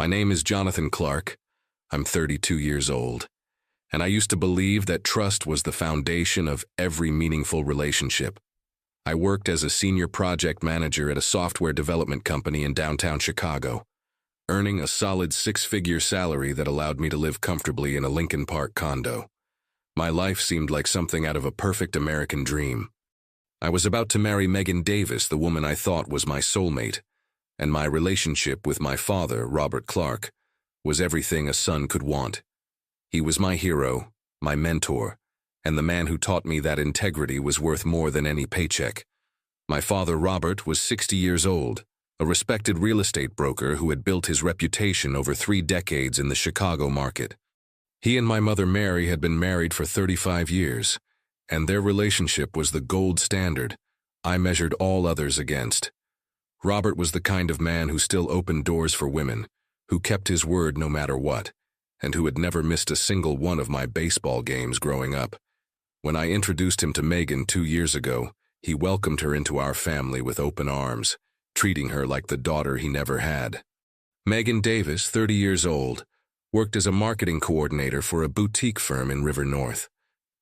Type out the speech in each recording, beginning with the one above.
My name is Jonathan Clark. I'm 32 years old, and I used to believe that trust was the foundation of every meaningful relationship. I worked as a senior project manager at a software development company in downtown Chicago, earning a solid six-figure salary that allowed me to live comfortably in a Lincoln Park condo. My life seemed like something out of a perfect American dream. I was about to marry Megan Davis, the woman I thought was my soulmate, and my relationship with my father, Robert Clark, was everything a son could want. He was my hero, my mentor, and the man who taught me that integrity was worth more than any paycheck. My father, Robert, was 60 years old, a respected real estate broker who had built his reputation over 3 decades in the Chicago market. He and my mother, Mary, had been married for 35 years, and their relationship was the gold standard I measured all others against. Robert was the kind of man who still opened doors for women, who kept his word no matter what, and who had never missed a single one of my baseball games growing up. When I introduced him to Megan 2 years ago, he welcomed her into our family with open arms, treating her like the daughter he never had. Megan Davis, 30 years old, worked as a marketing coordinator for a boutique firm in River North.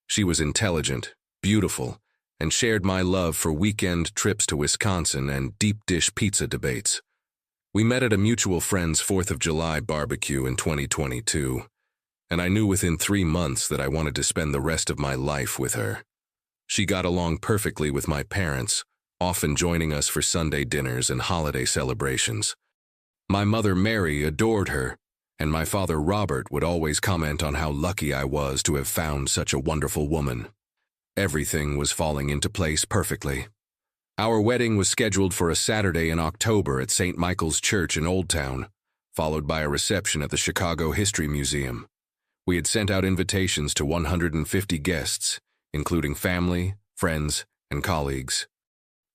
She was intelligent, beautiful, and shared my love for weekend trips to Wisconsin and deep-dish pizza debates. We met at a mutual friend's 4th of July barbecue in 2022, and I knew within 3 months that I wanted to spend the rest of my life with her. She got along perfectly with my parents, often joining us for Sunday dinners and holiday celebrations. My mother, Mary, adored her, and my father, Robert, would always comment on how lucky I was to have found such a wonderful woman. Everything was falling into place perfectly. Our wedding was scheduled for a Saturday in October at St. Michael's Church in Old Town, followed by a reception at the Chicago History Museum. We had sent out invitations to 150 guests, including family, friends, and colleagues.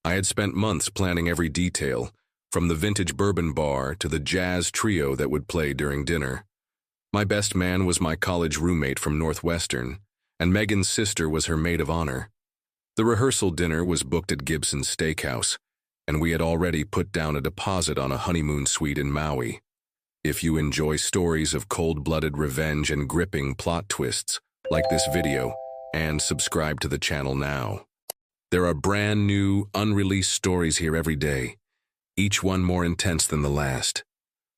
I had spent months planning every detail, from the vintage bourbon bar to the jazz trio that would play during dinner. My best man was my college roommate from Northwestern, and Megan's sister was her maid of honor. The rehearsal dinner was booked at Gibson's Steakhouse, and we had already put down a deposit on a honeymoon suite in Maui. If you enjoy stories of cold-blooded revenge and gripping plot twists, like this video, and subscribe to the channel now. There are brand new, unreleased stories here every day, each one more intense than the last.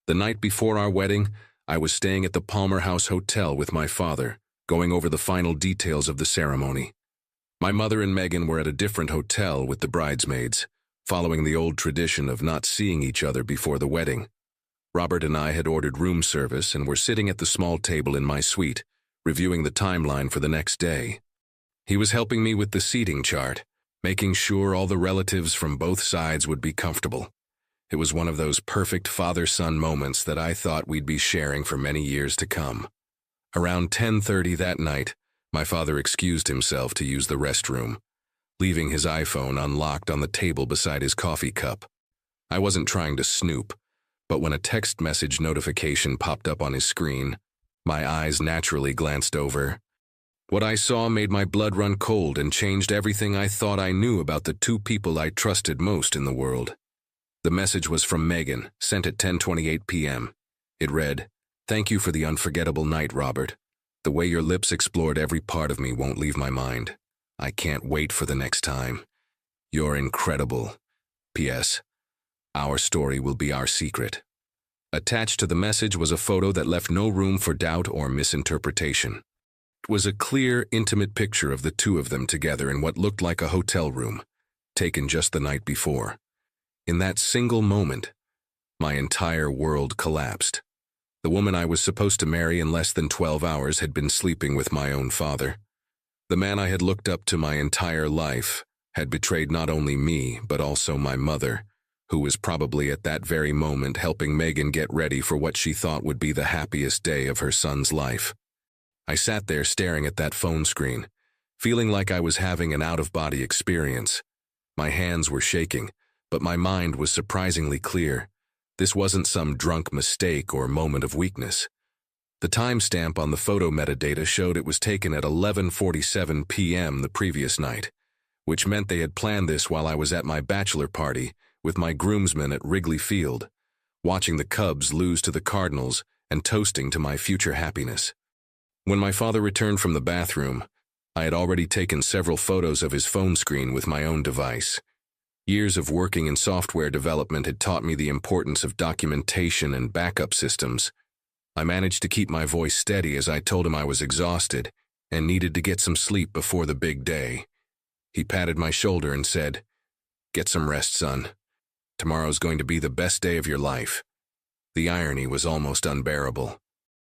The night before our wedding, I was staying at the Palmer House Hotel with my father, going over the final details of the ceremony. My mother and Megan were at a different hotel with the bridesmaids, following the old tradition of not seeing each other before the wedding. Robert and I had ordered room service and were sitting at the small table in my suite, reviewing the timeline for the next day. He was helping me with the seating chart, making sure all the relatives from both sides would be comfortable. It was one of those perfect father-son moments that I thought we'd be sharing for many years to come. Around 10:30 that night, my father excused himself to use the restroom, leaving his iPhone unlocked on the table beside his coffee cup. I wasn't trying to snoop, but when a text message notification popped up on his screen, my eyes naturally glanced over. What I saw made my blood run cold and changed everything I thought I knew about the 2 people I trusted most in the world. The message was from Megan, sent at 10:28 p.m. It read, "Thank you for the unforgettable night, Robert. The way your lips explored every part of me won't leave my mind. I can't wait for the next time. You're incredible. P.S. Our story will be our secret." Attached to the message was a photo that left no room for doubt or misinterpretation. It was a clear, intimate picture of the 2 of them together in what looked like a hotel room, taken just the night before. In that single moment, my entire world collapsed. The woman I was supposed to marry in less than 12 hours had been sleeping with my own father. The man I had looked up to my entire life had betrayed not only me, but also my mother, who was probably at that very moment helping Megan get ready for what she thought would be the happiest day of her son's life. I sat there staring at that phone screen, feeling like I was having an out-of-body experience. My hands were shaking, but my mind was surprisingly clear. This wasn't some drunk mistake or moment of weakness. The timestamp on the photo metadata showed it was taken at 11:47 p.m. the previous night, which meant they had planned this while I was at my bachelor party with my groomsmen at Wrigley Field. watching the Cubs lose to the Cardinals and toasting to my future happiness. When my father returned from the bathroom, I had already taken several photos of his phone screen with my own device. Years of working in software development had taught me the importance of documentation and backup systems. I managed to keep my voice steady as I told him I was exhausted and needed to get some sleep before the big day. He patted my shoulder and said, "Get some rest, son. Tomorrow's going to be the best day of your life." The irony was almost unbearable.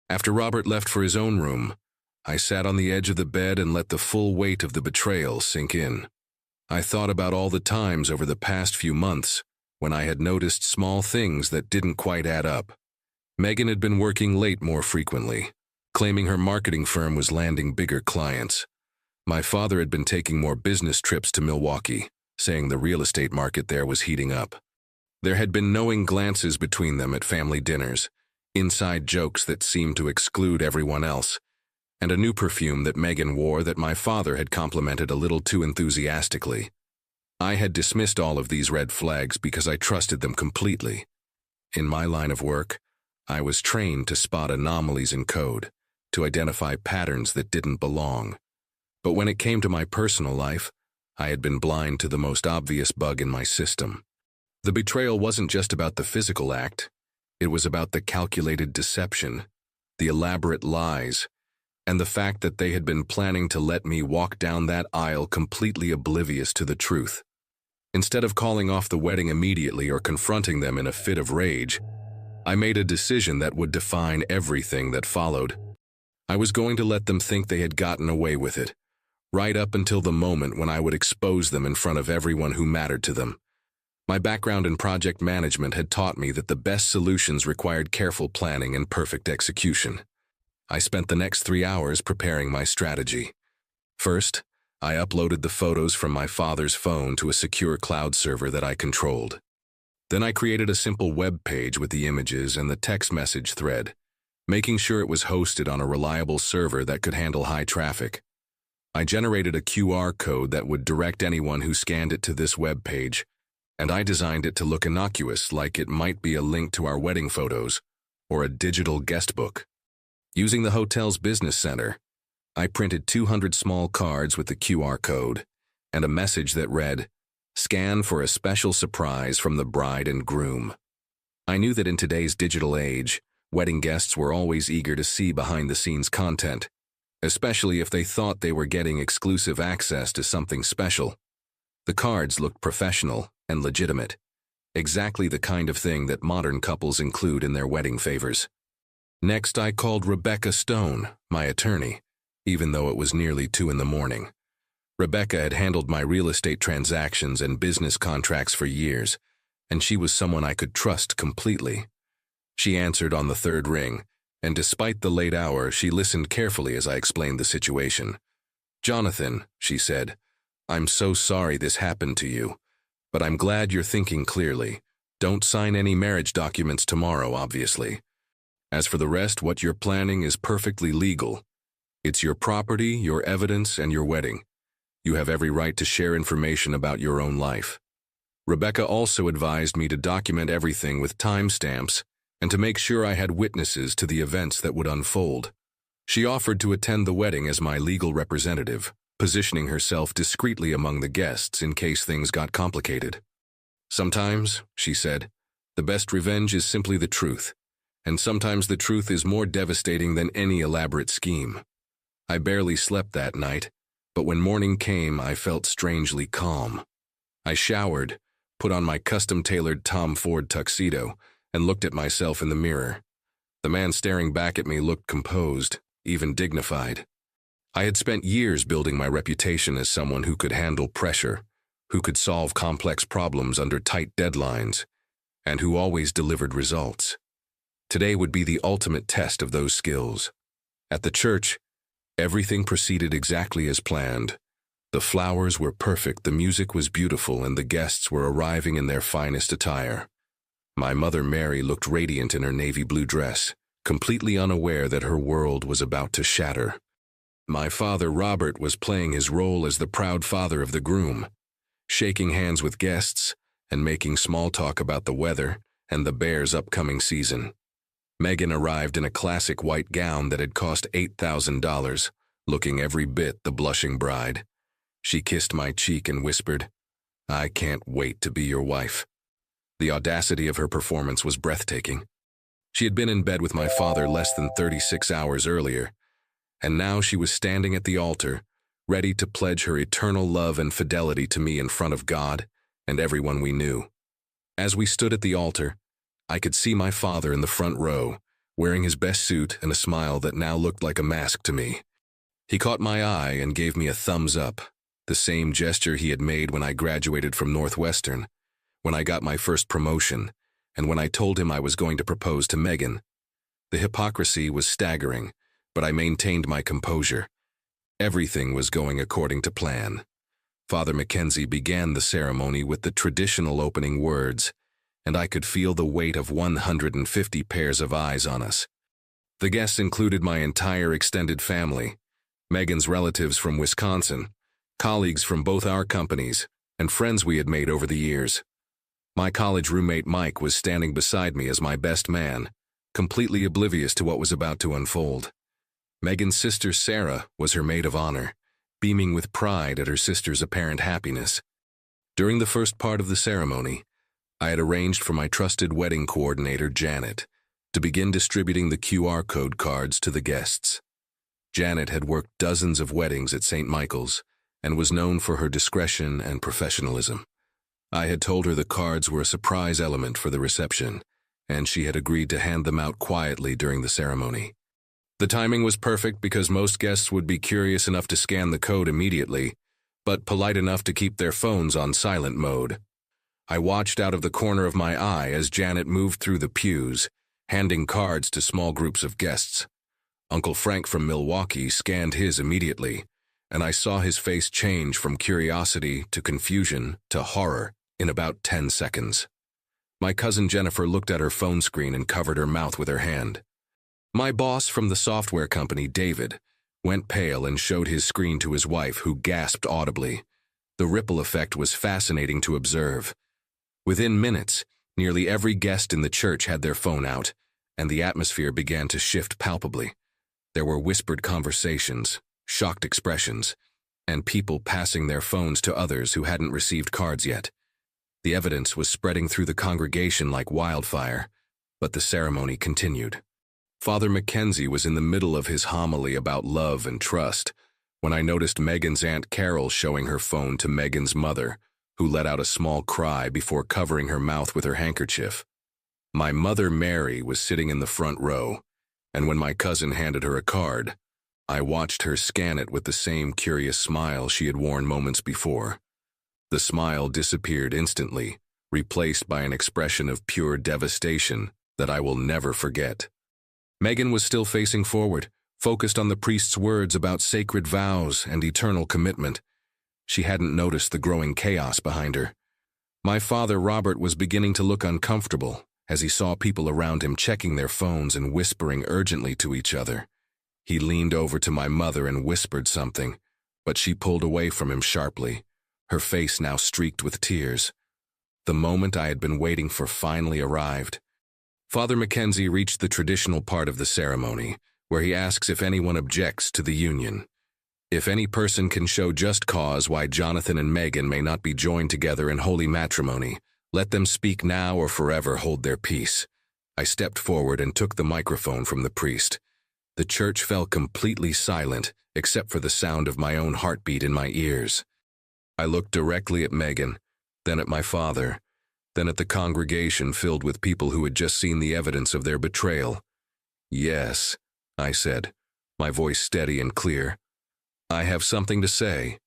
After Robert left for his own room, I sat on the edge of the bed and let the full weight of the betrayal sink in. I thought about all the times over the past few months when I had noticed small things that didn't quite add up. Megan had been working late more frequently, claiming her marketing firm was landing bigger clients. My father had been taking more business trips to Milwaukee, saying the real estate market there was heating up. There had been knowing glances between them at family dinners, inside jokes that seemed to exclude everyone else, and a new perfume that Megan wore that my father had complimented a little too enthusiastically. I had dismissed all of these red flags because I trusted them completely. In my line of work, I was trained to spot anomalies in code, to identify patterns that didn't belong. But when it came to my personal life, I had been blind to the most obvious bug in my system. The betrayal wasn't just about the physical act. It was about the calculated deception, the elaborate lies, and the fact that they had been planning to let me walk down that aisle completely oblivious to the truth. Instead of calling off the wedding immediately or confronting them in a fit of rage, I made a decision that would define everything that followed. I was going to let them think they had gotten away with it, right up until the moment when I would expose them in front of everyone who mattered to them. My background in project management had taught me that the best solutions required careful planning and perfect execution. I spent the next 3 hours preparing my strategy. First, I uploaded the photos from my father's phone to a secure cloud server that I controlled. Then I created a simple web page with the images and the text message thread, making sure it was hosted on a reliable server that could handle high traffic. I generated a QR code that would direct anyone who scanned it to this web page, and I designed it to look innocuous, like it might be a link to our wedding photos or a digital guest book. Using the hotel's business center, I printed 200 small cards with the QR code and a message that read, "Scan for a special surprise from the bride and groom." I knew that in today's digital age, wedding guests were always eager to see behind-the-scenes content, especially if they thought they were getting exclusive access to something special. The cards looked professional and legitimate, exactly the kind of thing that modern couples include in their wedding favors. Next, I called Rebecca Stone, my attorney, even though it was nearly 2 in the morning. Rebecca had handled my real estate transactions and business contracts for years, and she was someone I could trust completely. She answered on the 3rd ring, and despite the late hour, she listened carefully as I explained the situation. "Jonathan," she said, "I'm so sorry this happened to you, but I'm glad you're thinking clearly. Don't sign any marriage documents tomorrow, obviously. As for the rest, what you're planning is perfectly legal. It's your property, your evidence, and your wedding. You have every right to share information about your own life." Rebecca also advised me to document everything with timestamps and to make sure I had witnesses to the events that would unfold. She offered to attend the wedding as my legal representative, positioning herself discreetly among the guests in case things got complicated. "Sometimes," she said, "the best revenge is simply the truth, and sometimes the truth is more devastating than any elaborate scheme." I barely slept that night, but when morning came, I felt strangely calm. I showered, put on my custom-tailored Tom Ford tuxedo, and looked at myself in the mirror. The man staring back at me looked composed, even dignified. I had spent years building my reputation as someone who could handle pressure, who could solve complex problems under tight deadlines, and who always delivered results. Today would be the ultimate test of those skills. At the church, everything proceeded exactly as planned. The flowers were perfect, the music was beautiful, and the guests were arriving in their finest attire. My mother Mary looked radiant in her navy blue dress, completely unaware that her world was about to shatter. My father Robert was playing his role as the proud father of the groom, shaking hands with guests and making small talk about the weather and the Bears' upcoming season. Meghan arrived in a classic white gown that had cost $8,000, looking every bit the blushing bride. She kissed my cheek and whispered, "I can't wait to be your wife." The audacity of her performance was breathtaking. She had been in bed with my father less than 36 hours earlier, and now she was standing at the altar, ready to pledge her eternal love and fidelity to me in front of God and everyone we knew. As we stood at the altar, I could see my father in the front row, wearing his best suit and a smile that now looked like a mask to me. He caught my eye and gave me a thumbs up, the same gesture he had made when I graduated from Northwestern, when I got my first promotion, and when I told him I was going to propose to Meghan. The hypocrisy was staggering, but I maintained my composure. Everything was going according to plan. Father Mackenzie began the ceremony with the traditional opening words, and I could feel the weight of 150 pairs of eyes on us. The guests included my entire extended family, Meghan's relatives from Wisconsin, colleagues from both our companies, and friends we had made over the years. My college roommate Mike was standing beside me as my best man, completely oblivious to what was about to unfold. Meghan's sister Sarah was her maid of honor, beaming with pride at her sister's apparent happiness. During the first part of the ceremony, I had arranged for my trusted wedding coordinator, Janet, to begin distributing the QR code cards to the guests. Janet had worked dozens of weddings at St. Michael's and was known for her discretion and professionalism. I had told her the cards were a surprise element for the reception, and she had agreed to hand them out quietly during the ceremony. The timing was perfect because most guests would be curious enough to scan the code immediately, but polite enough to keep their phones on silent mode. I watched out of the corner of my eye as Janet moved through the pews, handing cards to small groups of guests. Uncle Frank from Milwaukee scanned his immediately, and I saw his face change from curiosity to confusion to horror in about 10 seconds. My cousin Jennifer looked at her phone screen and covered her mouth with her hand. My boss from the software company, David, went pale and showed his screen to his wife, who gasped audibly. The ripple effect was fascinating to observe. Within minutes, nearly every guest in the church had their phone out, and the atmosphere began to shift palpably. There were whispered conversations, shocked expressions, and people passing their phones to others who hadn't received cards yet. The evidence was spreading through the congregation like wildfire, but the ceremony continued. Father Mackenzie was in the middle of his homily about love and trust when I noticed Meghan's Aunt Carol showing her phone to Meghan's mother, who let out a small cry before covering her mouth with her handkerchief. My mother, Mary, was sitting in the front row, and when my cousin handed her a card, I watched her scan it with the same curious smile she had worn moments before. The smile disappeared instantly, replaced by an expression of pure devastation that I will never forget. Meghan was still facing forward, focused on the priest's words about sacred vows and eternal commitment. She hadn't noticed the growing chaos behind her. My father, Robert, was beginning to look uncomfortable as he saw people around him checking their phones and whispering urgently to each other. He leaned over to my mother and whispered something, but she pulled away from him sharply, her face now streaked with tears. The moment I had been waiting for finally arrived. Father Mackenzie reached the traditional part of the ceremony, where he asks if anyone objects to the union. If any person can show just cause why Jonathan and Meghan may not be joined together in holy matrimony, let them speak now or forever hold their peace. I stepped forward and took the microphone from the priest. The church fell completely silent, except for the sound of my own heartbeat in my ears. I looked directly at Meghan, then at my father, then at the congregation filled with people who had just seen the evidence of their betrayal. "Yes," I said, my voice steady and clear. "I have something to say."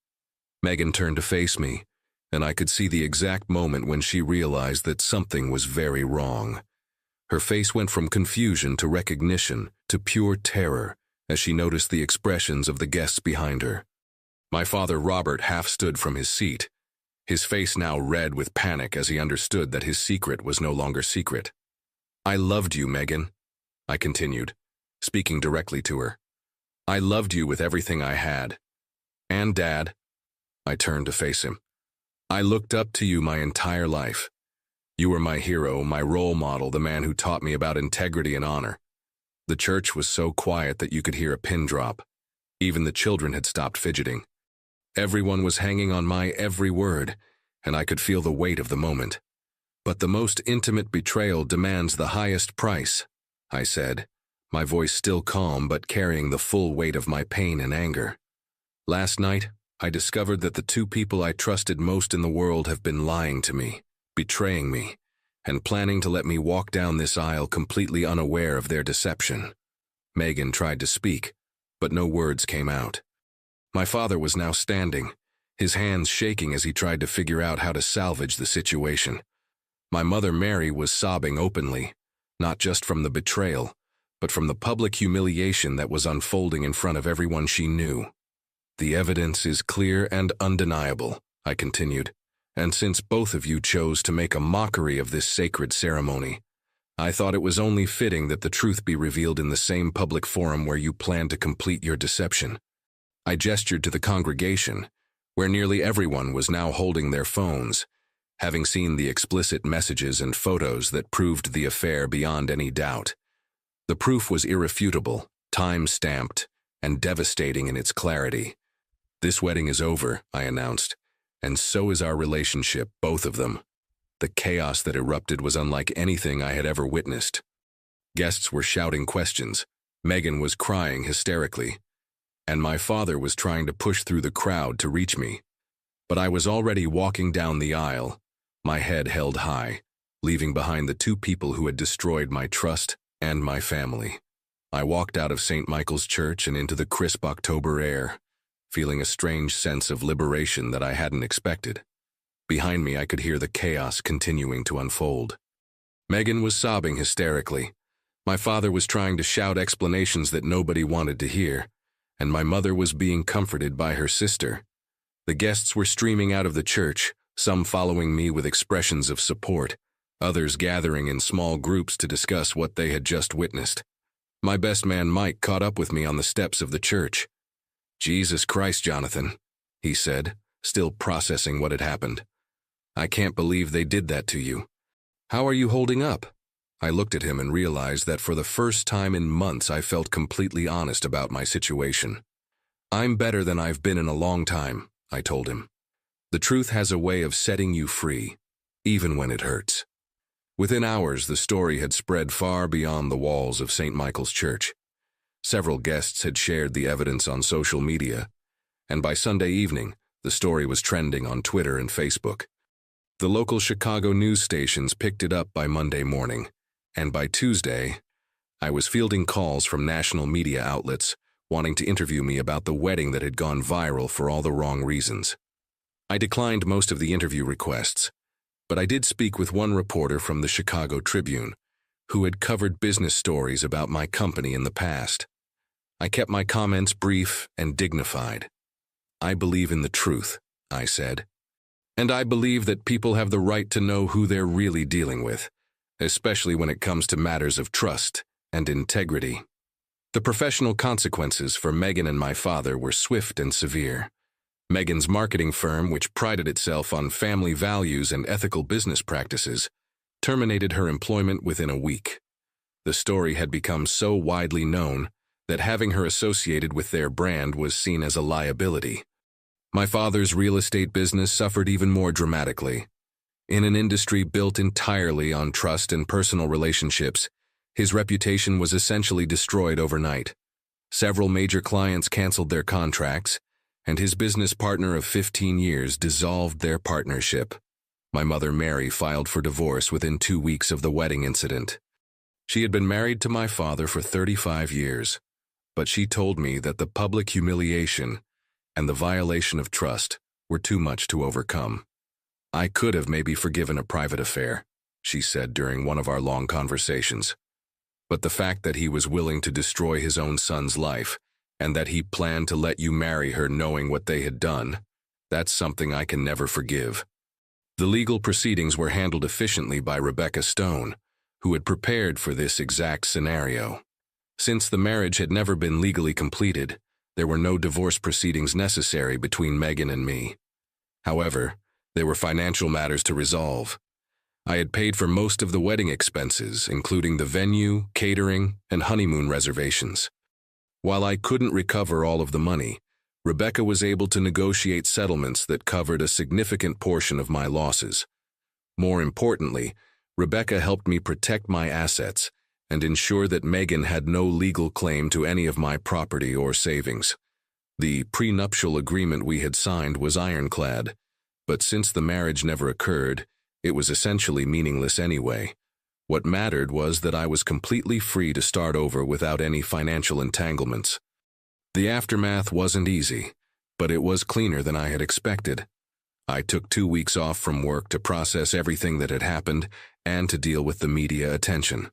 Meghan turned to face me, and I could see the exact moment when she realized that something was very wrong. Her face went from confusion to recognition to pure terror as she noticed the expressions of the guests behind her. My father, Robert, half stood from his seat, his face now red with panic as he understood that his secret was no longer secret. "I loved you, Meghan," I continued, speaking directly to her. "I loved you with everything I had. And Dad." I turned to face him. "I looked up to you my entire life. You were my hero, my role model, the man who taught me about integrity and honor. The church was so quiet that you could hear a pin drop. Even the children had stopped fidgeting. Everyone was hanging on my every word, and I could feel the weight of the moment. But the most intimate betrayal demands the highest price, I said, my voice still calm but carrying the full weight of my pain and anger. Last night, I discovered that the two people I trusted most in the world have been lying to me, betraying me, and planning to let me walk down this aisle completely unaware of their deception. Megan tried to speak, but no words came out. My father was now standing, his hands shaking as he tried to figure out how to salvage the situation. My mother Mary was sobbing openly, not just from the betrayal, but from the public humiliation that was unfolding in front of everyone she knew. The evidence is clear and undeniable, I continued, and since both of you chose to make a mockery of this sacred ceremony, I thought it was only fitting that the truth be revealed in the same public forum where you planned to complete your deception. I gestured to the congregation, where nearly everyone was now holding their phones, having seen the explicit messages and photos that proved the affair beyond any doubt. The proof was irrefutable, time-stamped, and devastating in its clarity. This wedding is over, I announced, and so is our relationship, both of them. The chaos that erupted was unlike anything I had ever witnessed. Guests were shouting questions, Megan was crying hysterically, and my father was trying to push through the crowd to reach me. But I was already walking down the aisle, my head held high, leaving behind the two people who had destroyed my trust and my family. I walked out of St. Michael's Church and into the crisp October air, feeling a strange sense of liberation that I hadn't expected. Behind me, I could hear the chaos continuing to unfold. Megan was sobbing hysterically. My father was trying to shout explanations that nobody wanted to hear, and my mother was being comforted by her sister. The guests were streaming out of the church, some following me with expressions of support, others gathering in small groups to discuss what they had just witnessed. My best man Mike caught up with me on the steps of the church. "Jesus Christ, Jonathan," he said, still processing what had happened. "I can't believe they did that to you. How are you holding up?" I looked at him and realized that for the first time in months I felt completely honest about my situation. "I'm better than I've been in a long time," I told him. "The truth has a way of setting you free, even when it hurts." Within hours, the story had spread far beyond the walls of St. Michael's Church. Several guests had shared the evidence on social media, and by Sunday evening, the story was trending on Twitter and Facebook. The local Chicago news stations picked it up by Monday morning, and by Tuesday, I was fielding calls from national media outlets wanting to interview me about the wedding that had gone viral for all the wrong reasons. I declined most of the interview requests, but I did speak with one reporter from the Chicago Tribune, who had covered business stories about my company in the past. I kept my comments brief and dignified. "I believe in the truth," I said, "and I believe that people have the right to know who they're really dealing with, especially when it comes to matters of trust and integrity." The professional consequences for Megan and my father were swift and severe. Megan's marketing firm, which prided itself on family values and ethical business practices, terminated her employment within a week. The story had become so widely known that having her associated with their brand was seen as a liability. My father's real estate business suffered even more dramatically. In an industry built entirely on trust and personal relationships, his reputation was essentially destroyed overnight. Several major clients canceled their contracts, and his business partner of 15 years dissolved their partnership. My mother Mary filed for divorce within 2 weeks of the wedding incident. She had been married to my father for 35 years, but she told me that the public humiliation and the violation of trust were too much to overcome. "I could have maybe forgiven a private affair," she said during one of our long conversations. "But the fact that he was willing to destroy his own son's life, and that he planned to let you marry her knowing what they had done, that's something I can never forgive." The legal proceedings were handled efficiently by Rebecca Stone, who had prepared for this exact scenario. Since the marriage had never been legally completed, there were no divorce proceedings necessary between Megan and me. However, there were financial matters to resolve. I had paid for most of the wedding expenses, including the venue, catering, and honeymoon reservations. While I couldn't recover all of the money, Rebecca was able to negotiate settlements that covered a significant portion of my losses. More importantly, Rebecca helped me protect my assets and ensure that Megan had no legal claim to any of my property or savings. The prenuptial agreement we had signed was ironclad, but since the marriage never occurred, it was essentially meaningless anyway. What mattered was that I was completely free to start over without any financial entanglements. The aftermath wasn't easy, but it was cleaner than I had expected. I took 2 weeks off from work to process everything that had happened and to deal with the media attention.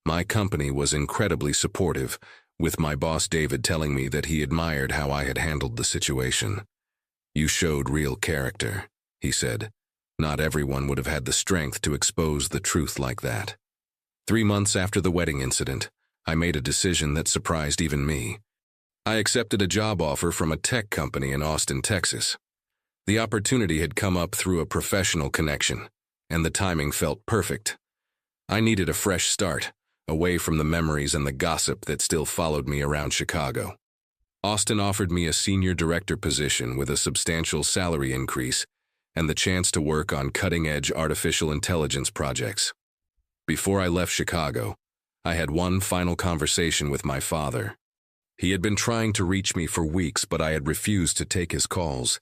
My company was incredibly supportive, with my boss David telling me that he admired how I had handled the situation. "You showed real character," he said. "Not everyone would have had the strength to expose the truth like that." 3 months after the wedding incident, I made a decision that surprised even me. I accepted a job offer from a tech company in Austin, Texas. The opportunity had come up through a professional connection, and the timing felt perfect. I needed a fresh start, away from the memories and the gossip that still followed me around Chicago. Austin offered me a senior director position with a substantial salary increase and the chance to work on cutting-edge artificial intelligence projects. Before I left Chicago, I had one final conversation with my father. He had been trying to reach me for weeks, but I had refused to take his calls.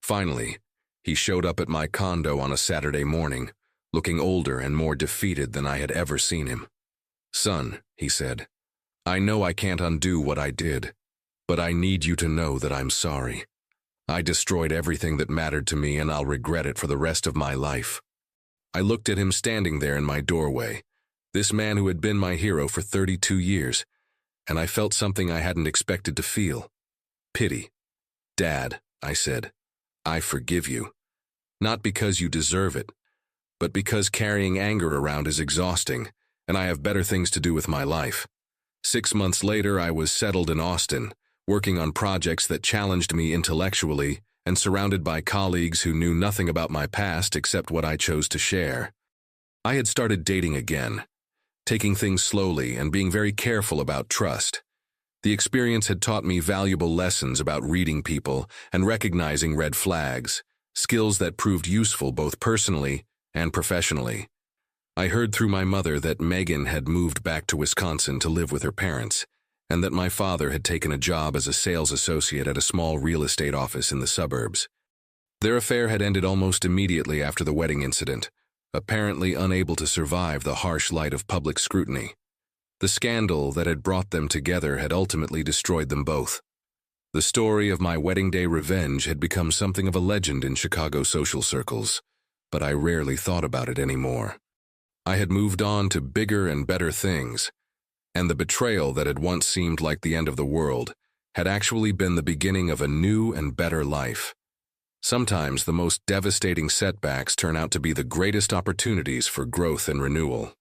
Finally, he showed up at my condo on a Saturday morning, looking older and more defeated than I had ever seen him. "Son," he said, "I know I can't undo what I did, but I need you to know that I'm sorry. I destroyed everything that mattered to me, and I'll regret it for the rest of my life." I looked at him standing there in my doorway, this man who had been my hero for 32 years, and I felt something I hadn't expected to feel. Pity. "Dad," I said, "I forgive you. Not because you deserve it, but because carrying anger around is exhausting, and I have better things to do with my life." 6 months later, I was settled in Austin, working on projects that challenged me intellectually and surrounded by colleagues who knew nothing about my past except what I chose to share. I had started dating again, taking things slowly and being very careful about trust. The experience had taught me valuable lessons about reading people and recognizing red flags, skills that proved useful both personally and professionally. I heard through my mother that Megan had moved back to Wisconsin to live with her parents, and that my father had taken a job as a sales associate at a small real estate office in the suburbs. Their affair had ended almost immediately after the wedding incident, apparently unable to survive the harsh light of public scrutiny. The scandal that had brought them together had ultimately destroyed them both. The story of my wedding day revenge had become something of a legend in Chicago social circles, but I rarely thought about it anymore. I had moved on to bigger and better things, and the betrayal that had once seemed like the end of the world had actually been the beginning of a new and better life. Sometimes the most devastating setbacks turn out to be the greatest opportunities for growth and renewal.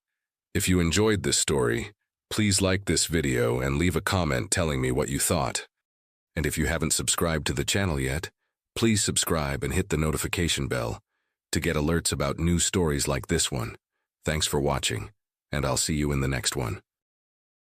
If you enjoyed this story, please like this video and leave a comment telling me what you thought. And if you haven't subscribed to the channel yet, please subscribe and hit the notification bell to get alerts about new stories like this one. Thanks for watching, and I'll see you in the next one.